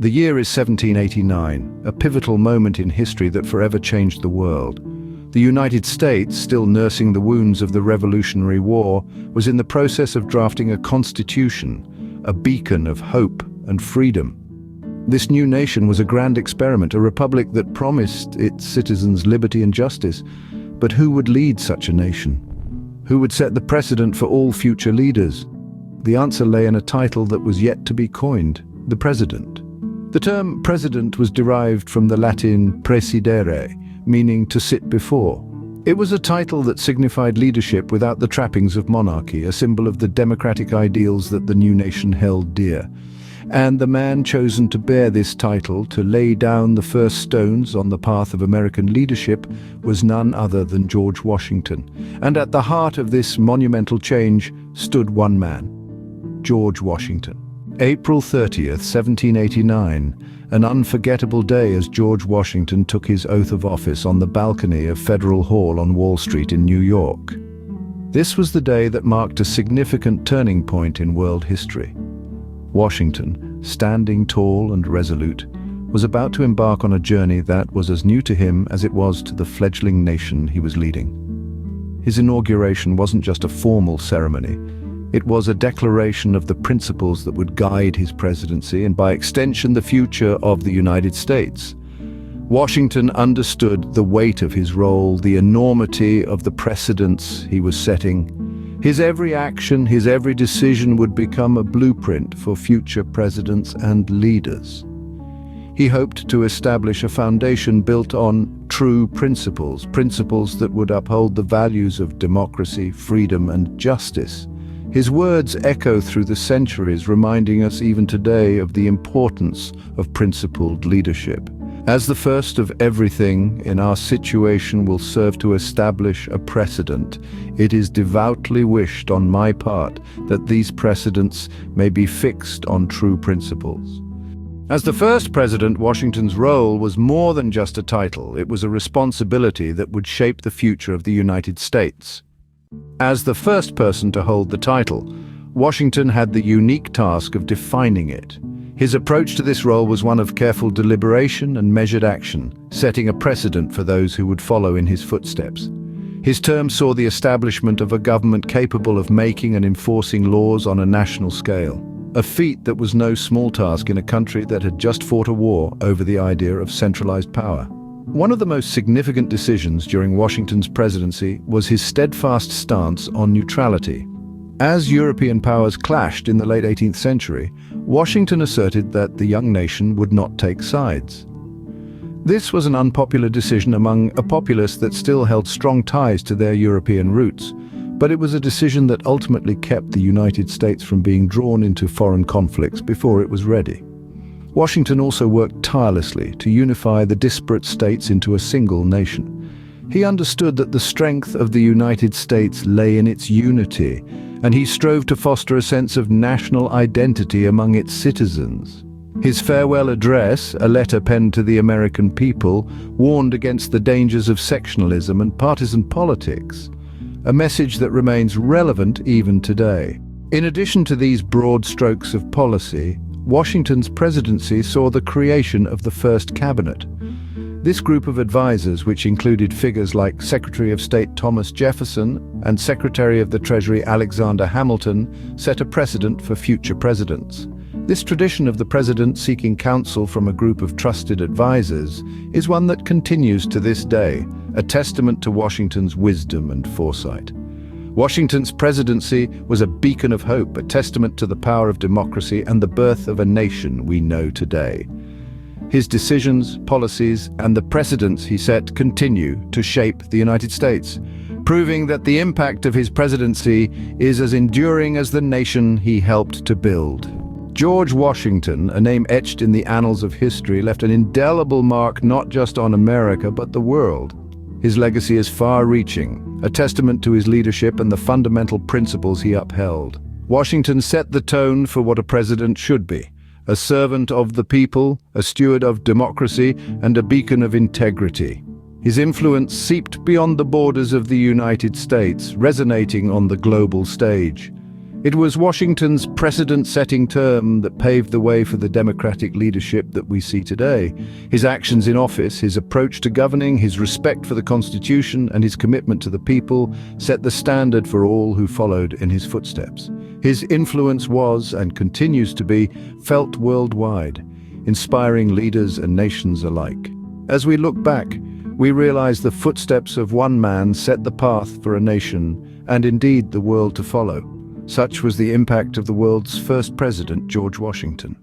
The year is 1789, a pivotal moment in history that forever changed the world. The United States, still nursing the wounds of the Revolutionary War, was in the process of drafting a constitution, a beacon of hope and freedom. This new nation was a grand experiment, a republic that promised its citizens liberty and justice. But who would lead such a nation? Who would set the precedent for all future leaders? The answer lay in a title that was yet to be coined: the President. The term President was derived from the Latin presidere, meaning to sit before. It was a title that signified leadership without the trappings of monarchy, a symbol of the democratic ideals that the new nation held dear. And the man chosen to bear this title, to lay down the first stones on the path of American leadership, was none other than George Washington. And at the heart of this monumental change stood one man: George Washington. April 30th, 1789, an unforgettable day as George Washington took his oath of office on the balcony of Federal Hall on Wall Street in New York. This was the day that marked a significant turning point in world history. Washington, standing tall and resolute, was about to embark on a journey that was as new to him as it was to the fledgling nation he was leading. His inauguration wasn't just a formal ceremony. It was a declaration of the principles that would guide his presidency and, by extension, the future of the United States. Washington understood the weight of his role, the enormity of the precedents he was setting. His every action, his every decision would become a blueprint for future presidents and leaders. He hoped to establish a foundation built on true principles, principles that would uphold the values of democracy, freedom, and justice. His words echo through the centuries, reminding us even today of the importance of principled leadership. As the first of everything in our situation will serve to establish a precedent, it is devoutly wished on my part that these precedents may be fixed on true principles. As the first president, Washington's role was more than just a title. It was a responsibility that would shape the future of the United States. As the first person to hold the title, Washington had the unique task of defining it. His approach to this role was one of careful deliberation and measured action, setting a precedent for those who would follow in his footsteps. His term saw the establishment of a government capable of making and enforcing laws on a national scale, a feat that was no small task in a country that had just fought a war over the idea of centralized power. One of the most significant decisions during Washington's presidency was his steadfast stance on neutrality. As European powers clashed in the late 18th century, Washington asserted that the young nation would not take sides. This was an unpopular decision among a populace that still held strong ties to their European roots, but it was a decision that ultimately kept the United States from being drawn into foreign conflicts before it was ready. Washington also worked tirelessly to unify the disparate states into a single nation. He understood that the strength of the United States lay in its unity, and he strove to foster a sense of national identity among its citizens. His farewell address, a letter penned to the American people, warned against the dangers of sectionalism and partisan politics, a message that remains relevant even today. In addition to these broad strokes of policy, Washington's presidency saw the creation of the first cabinet. This group of advisors, which included figures like Secretary of State Thomas Jefferson and Secretary of the Treasury Alexander Hamilton, set a precedent for future presidents. This tradition of the president seeking counsel from a group of trusted advisors is one that continues to this day, a testament to Washington's wisdom and foresight. Washington's presidency was a beacon of hope, a testament to the power of democracy and the birth of a nation we know today. His decisions, policies, and the precedents he set continue to shape the United States, proving that the impact of his presidency is as enduring as the nation he helped to build. George Washington, a name etched in the annals of history, left an indelible mark not just on America but the world. His legacy is far-reaching, a testament to his leadership and the fundamental principles he upheld. Washington set the tone for what a president should be: a servant of the people, a steward of democracy, and a beacon of integrity. His influence seeped beyond the borders of the United States, resonating on the global stage. It was Washington's precedent-setting term that paved the way for the democratic leadership that we see today. His actions in office, his approach to governing, his respect for the Constitution, and his commitment to the people set the standard for all who followed in his footsteps. His influence was, and continues to be, felt worldwide, inspiring leaders and nations alike. As we look back, we realize the footsteps of one man set the path for a nation, and indeed the world to follow. Such was the impact of the world's first president, George Washington.